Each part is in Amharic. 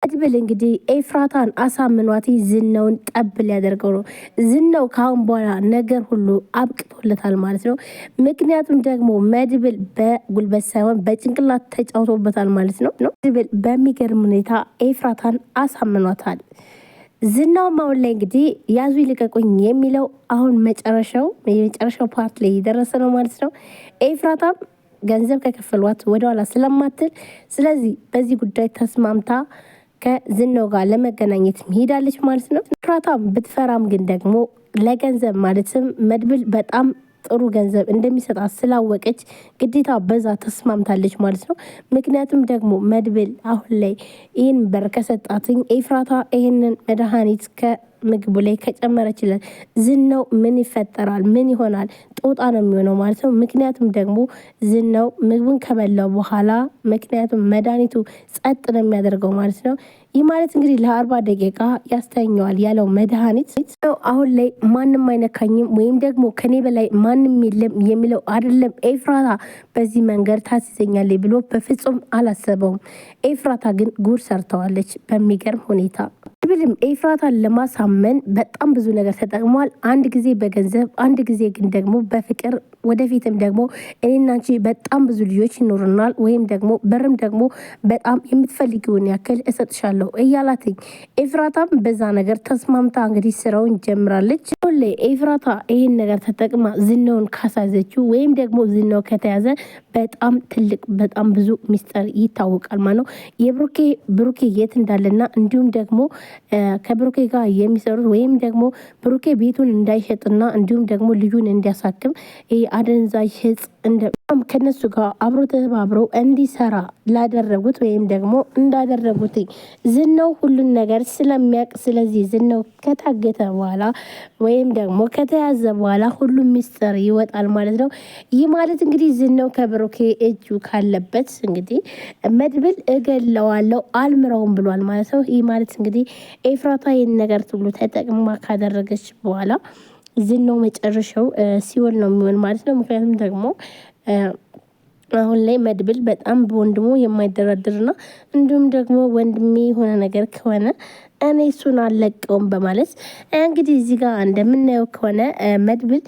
መድብል እንግዲህ ኤፍራታን አሳምኗት ዝናውን ጠብ ሊያደርገው ነው። ዝናው ካሁን በኋላ ነገር ሁሉ አብቅቶለታል ማለት ነው። ምክንያቱም ደግሞ መድብል በጉልበት ሳይሆን በጭንቅላት ተጫውቶበታል ማለት ነው። መድብል በሚገርም ሁኔታ ኤፍራታን አሳምኗታል። ዝናውም አሁን ላይ እንግዲህ ያዙ ይልቀቁኝ የሚለው አሁን የመጨረሻው ፓርት ላይ የደረሰ ነው ማለት ነው። ኤፍራታም ገንዘብ ከከፈሏት ወደኋላ ስለማትል ስለዚህ በዚህ ጉዳይ ተስማምታ ከዝናው ጋር ለመገናኘት ሄዳለች ማለት ነው። ኤፍራታም ብትፈራም ግን ደግሞ ለገንዘብ ማለትም መድብል በጣም ጥሩ ገንዘብ እንደሚሰጣት ስላወቀች ግዴታ በዛ ተስማምታለች ማለት ነው። ምክንያቱም ደግሞ መድብል አሁን ላይ ይህን በር ከሰጣትኝ ኤፍራታ ይህንን መድኃኒት ምግቡ ላይ ከጨመረችለት ዝናው ምን ይፈጠራል? ምን ይሆናል? ጦጣ ነው የሚሆነው ማለት ነው። ምክንያቱም ደግሞ ዝናው ምግቡን ከበላው በኋላ ምክንያቱም መድኃኒቱ ጸጥ ነው የሚያደርገው ማለት ነው። ይህ ማለት እንግዲህ ለ40 ደቂቃ ያስተኛዋል ያለው መድኃኒት አሁን ላይ ማንም አይነካኝም ወይም ደግሞ ከኔ በላይ ማንም የለም የሚለው አይደለም። ኤፍራታ በዚህ መንገድ ታስይዘኛለች ብሎ በፍጹም አላሰበውም። ኤፍራታ ግን ጉድ ሰርተዋለች በሚገርም ሁኔታ። መድብልም ኤፍራታን ለማሳመን በጣም ብዙ ነገር ተጠቅሟል። አንድ ጊዜ በገንዘብ አንድ ጊዜ ግን ደግሞ በፍቅር ወደፊትም ደግሞ እኔና አንቺ በጣም ብዙ ልጆች ይኖሩናል ወይም ደግሞ በርም ደግሞ በጣም የምትፈልጊውን ያክል እሰጥሻለሁ እያላትኝ ኤፍራታም በዛ ነገር ተስማምታ እንግዲህ ስራውን ጀምራለች። ሁሌ ኤፍራታ ይህን ነገር ተጠቅማ ዝናውን ካሳዘችው ወይም ደግሞ ዝናው ከተያዘ በጣም ትልቅ በጣም ብዙ ሚስጥር ይታወቃል ማለት ነው። ብሩኬ የት እንዳለና እንዲሁም ደግሞ ከብሩኬ ጋር የሚሰሩት ወይም ደግሞ ብሩኬ ቤቱን እንዳይሸጥና እንዲሁም ደግሞ ልጁን እንዲያሳክም አደንዛዥ እጽ ከነሱ ጋር አብሮ ተባብረው እንዲሰራ ላደረጉት ወይም ደግሞ እንዳደረጉት ዝናው ሁሉን ነገር ስለሚያውቅ ስለዚህ ዝናው ከታገተ በኋላ ወይም ደግሞ ከተያዘ በኋላ ሁሉም ሚስጥር ይወጣል ማለት ነው። ይህ ማለት እንግዲህ ዝናው ከብሩኬ እጁ ካለበት እንግዲህ መድብል እገለዋለሁ አልምረውም ብሏል ማለት ነው። ይህ ማለት እንግዲህ ኤፍራታ ይህን ነገር ሁሉ ተጠቅማ ካደረገች በኋላ ዝናው መጨረሻው ሲኦል ነው የሚሆን ማለት ነው። ምክንያቱም ደግሞ አሁን ላይ መድብል በጣም በወንድሙ የማይደራደርና እንዲሁም ደግሞ ወንድሜ የሆነ ነገር ከሆነ እኔ እሱን አልለቀውም በማለት እንግዲህ እዚህ ጋር እንደምናየው ከሆነ መድብል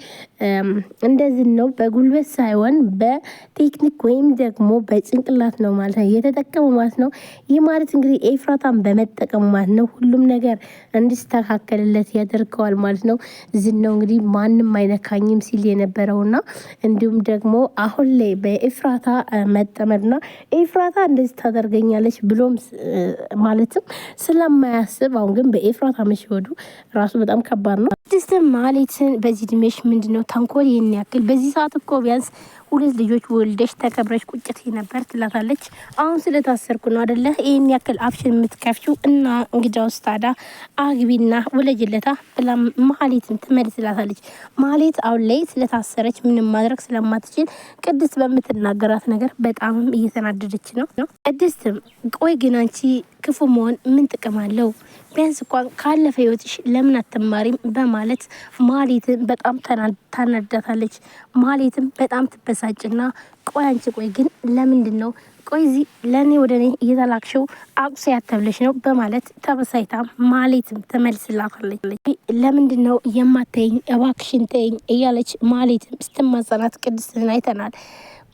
እንደዚህ ነው በጉልበት ሳይሆን በቴክኒክ ወይም ደግሞ በጭንቅላት ነው ማለት ነው የተጠቀሙ ማለት ነው። ይህ ማለት እንግዲህ ኤፍራታን በመጠቀሙ ማለት ነው ሁሉም ነገር እንዲስተካከልለት ያደርገዋል ማለት ነው። ዝናው እንግዲህ ማንም አይነካኝም ሲል የነበረውና እንዲሁም ደግሞ አሁን ላይ በኤፍራታ መጠመድና ኤፍራታ እንደዚህ ታደርገኛለች ብሎም ማለትም ስለማያስ አሁን ግን በኤፍራታ መሸወዱ ራሱ በጣም ከባድ ነው። ቅድስትም ማህሌትን በዚህ እድሜሽ ምንድነው ተንኮል ይህን ያክል? በዚህ ሰዓት እኮ ቢያንስ 2 ልጆች ወልደሽ ተከብረሽ ቁጭት ነበር ትላታለች። አሁን ስለታሰርኩ ነው አደለ ይህን ያክል አፍሽን የምትከፍችው እና እንግዳውስ ታዲያ አግቢና ወለጅለታ ብላ ማህሌትን ትመልስ ትላታለች። ማህሌት አሁን ላይ ስለታሰረች ምንም ማድረግ ስለማትችል ቅድስት በምትናገራት ነገር በጣምም እየተናደደች ነው። ቅድስትም ቆይ ግን አንቺ ክፉ መሆን ምን ጥቅም አለው? ቢያንስ እንኳን ካለፈ ህይወትሽ ለምን አትማሪም? በማለት ማህሌትን በጣም ታናዳታለች። ማህሌትም በጣም ትበሳጭና ቆይ አንቺ ቆይ ግን ለምንድን ነው ቆይ እዚህ ለእኔ ወደ እኔ እየተላክሽው አቁሴ ያተብለሽ ነው በማለት ተበሳይታ ማህሌትም ትመልስላታለች። ለምንድን ነው የማታየኝ? እባክሽን ተይኝ እያለች ማህሌትም ስትማጸናት ቅድስትን አይተናል።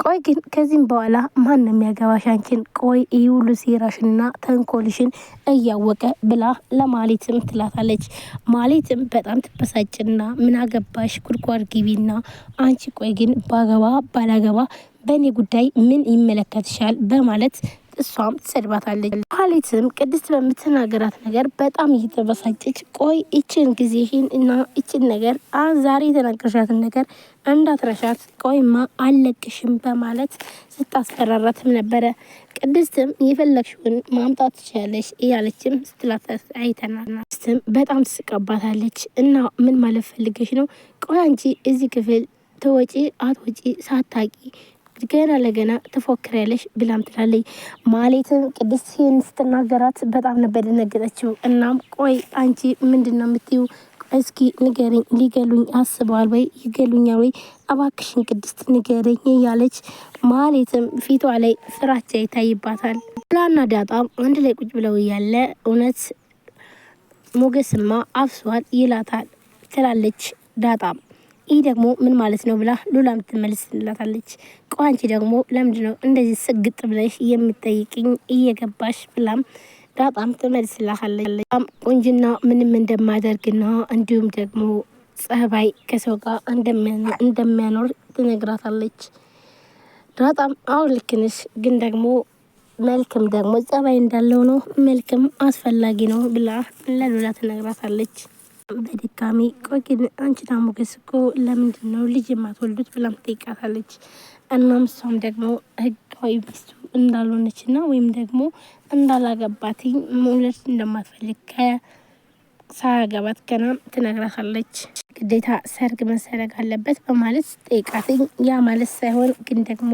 ቆይ ግን ከዚህም በኋላ ማን ነው የሚያገባሽ አንቺን? ቆይ ይህ ሁሉ ሴራሽንና ተንኮልሽን እያወቀ ብላ ለማህሌትም ትላታለች። ማህሌትም በጣም ትበሳጭና ምን አገባሽ ጉድጓድ ግቢና አንቺ ቆይ ግን ባገባ ባላገባ በእኔ ጉዳይ ምን ይመለከትሻል? በማለት እሷም ትሰድባታለች። ማህሌትም ቅድስት በምትናገራት ነገር በጣም እየተበሳጨች ቆይ ይችን ጊዜሽን እና ይችን ነገር ዛሬ የተናገርሻትን ነገር እንዳትረሻት ቆይማ አለቅሽም በማለት ስታስፈራራትም ነበረ። ቅድስትም የፈለግሽውን ማምጣት ትችላለች እያለችም ስትላት አይተናል። ቅድስትም በጣም ትስቀባታለች እና ምን ማለት ፈልገሽ ነው? ቆይ አንቺ እዚህ ክፍል ተወጪ አትወጪ ሳታቂ ገና ለገና ትፎክሪያለሽ ብላም ትላለች። ማህሌትም ቅድስትን ስትናገራት በጣም ነበር ደነገጠችው። እናም ቆይ አንቺ ምንድን ነው የምትይው? እስኪ ንገረኝ፣ ሊገሉኝ አስበዋል ወይ? ይገሉኛል ወይ? እባክሽን ቅድስት ንገረኝ እያለች ማህሌትም ፊቷ ላይ ፍራቻ ይታይባታል። ሉላና ዳጣም አንድ ላይ ቁጭ ብለው እያለ እውነት ሞገስማ አፍሷል ይላታል ትላለች ዳጣም። ይህ ደግሞ ምን ማለት ነው ብላ ሉላም ትመልስላታለች። ቆይ አንቺ ደግሞ ለምንድን ነው እንደዚህ ስግጥ ብለሽ የምትጠይቅኝ እየገባሽ ብላም ዳጣም ትመልስላታለች። ቁንጅና ምንም እንደማያደርግና እንዲሁም ደግሞ ጸባይ ከሰው ጋር እንደሚያኖር ትነግራታለች። ዳጣም አሁን ልክ ነሽ፣ ግን ደግሞ መልክም ደግሞ ጸባይ እንዳለው ነው፣ መልክም አስፈላጊ ነው ብላ ለሉላ ትነግራታለች። በድጋሚ ቆይ ግን አንቺና ሞገስ እኮ ለምንድን ነው ልጅ የማትወልዱት ብላም ትጠይቃታለች። እናም እሷም ደግሞ ህጋዊ ሚስቱ እንዳልሆነች ና ወይም ደግሞ እንዳላገባትኝ መውለድ እንደማትፈልግ ሳያገባት ገና ትነግራታለች። ግዴታ ሰርግ መሰረግ አለበት በማለት ጠይቃትኝ። ያ ማለት ሳይሆን ግን ደግሞ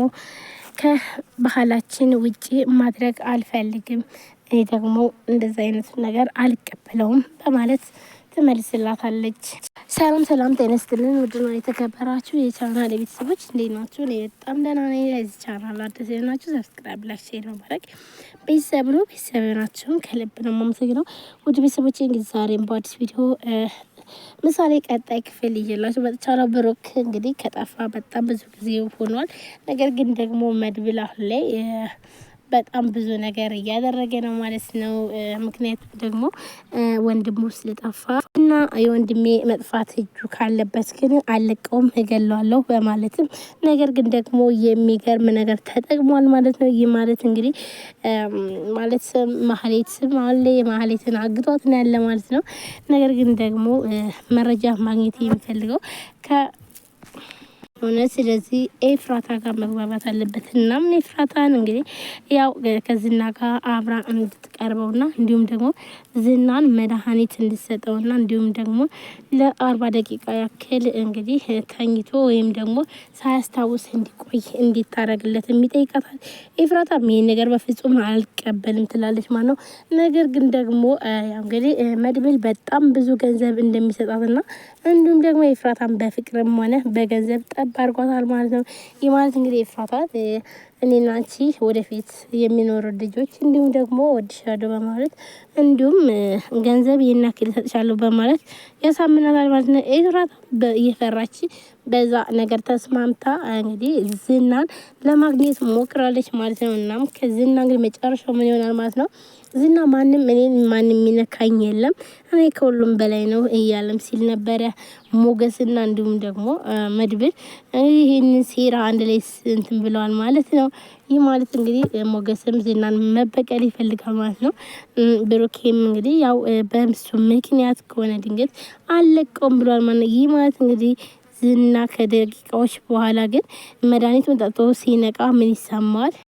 ከባህላችን ውጪ ማድረግ አልፈልግም፣ እኔ ደግሞ እንደዚ አይነቱ ነገር አልቀበለውም በማለት ትመልስላታለች። ሰላም ሰላም፣ ጤና ይስጥልን ውድና የተከበራችሁ የቻናል ቤተሰቦች እንዴት ናችሁ? እኔ በጣም ደህና ነኝ። ለዚህ ቻናል አዲስ ናችሁ ሰብስክራይብ፣ ላይክ፣ ሼር በማድረግ ቤተሰብ ነው። ቤተሰብ ናችሁን ከልብ ነው የማመሰግነው። ውድ ቤተሰቦች እንግዲህ ዛሬም በአዲስ ቪዲዮ ምሳሌ ቀጣይ ክፍል ይዤላችሁ መጥቻለሁ። ብሩክ እንግዲህ ከጠፋ በጣም ብዙ ጊዜ ሆኗል። ነገር ግን ደግሞ መድብል አሁን ላይ በጣም ብዙ ነገር እያደረገ ነው ማለት ነው። ምክንያቱም ደግሞ ወንድሙ ስለጠፋ እና የወንድሜ መጥፋት እጁ ካለበት ግን አለቀውም እገለዋለሁ በማለትም ነገር ግን ደግሞ የሚገርም ነገር ተጠቅሟል ማለት ነው። ይህ ማለት እንግዲህ ማለት ማህሌት አለ ማህሌትን አግቷት ነው ያለ ማለት ነው። ነገር ግን ደግሞ መረጃ ማግኘት የሚፈልገው እውነት ስለዚህ ኤፍራታ ጋር መግባባት አለበት። እናም ኤፍራታን እንግዲህ ያው ከዝና ጋር አብራ እንድትቀርበውና እንዲሁም ደግሞ ዝናን መድኃኒት እንድትሰጠውና እንዲሁም ደግሞ ለ40 ደቂቃ ያክል እንግዲህ ተኝቶ ወይም ደግሞ ሳያስታውስ እንዲቆይ እንዲታረግለት የሚጠይቃታል። ኤፍራታ ይሄን ነገር በፍጹም አልቀበልም ትላለች ማለት ነው። ነገር ግን ደግሞ ያው እንግዲህ መድብል በጣም ብዙ ገንዘብ እንደሚሰጣትና እንዲሁም ደግሞ ኤፍራታን በፍቅርም ሆነ በገንዘብ አድርጓታል ማለት ነው። ይህ ማለት እንግዲህ ኤፍራታ እኔና አንቺ ወደፊት የሚኖሩ ልጆች እንዲሁም ደግሞ ወድሻለሁ በማለት እንዲሁም ገንዘብ ይሄን ያክል እሰጥሻለሁ በማለት ያሳምናታል ማለት ነው። ኤፍራታ እየፈራች በዛ ነገር ተስማምታ እንግዲህ ዝናን ለማግኘት ሞክራለች ማለት ነው። እናም ከዝና እንግዲህ መጨረሻው ምን ይሆናል ማለት ነው። ዝና ማንም የሚነካኝ የለም እኔ ከሁሉም በላይ ነው እያለም ሲል ነበረ ሞገስና እንዲሁም ደግሞ መድብል ይህንን ሴራ አንድ ላይ እንትን ብለዋል ማለት ነው። ይህ ማለት እንግዲህ ሞገስም ዝናን መበቀል ይፈልጋል ማለት ነው። ብሩኬም እንግዲህ ያው በምሱ ምክንያት ከሆነ ድንገት አለቀውም ብሏል ማለት ነው። ይህ ማለት እንግዲህ ዝና ከደቂቃዎች በኋላ ግን መድኃኒቱን ጠጥቶ ሲነቃ ምን ይሰማዋል?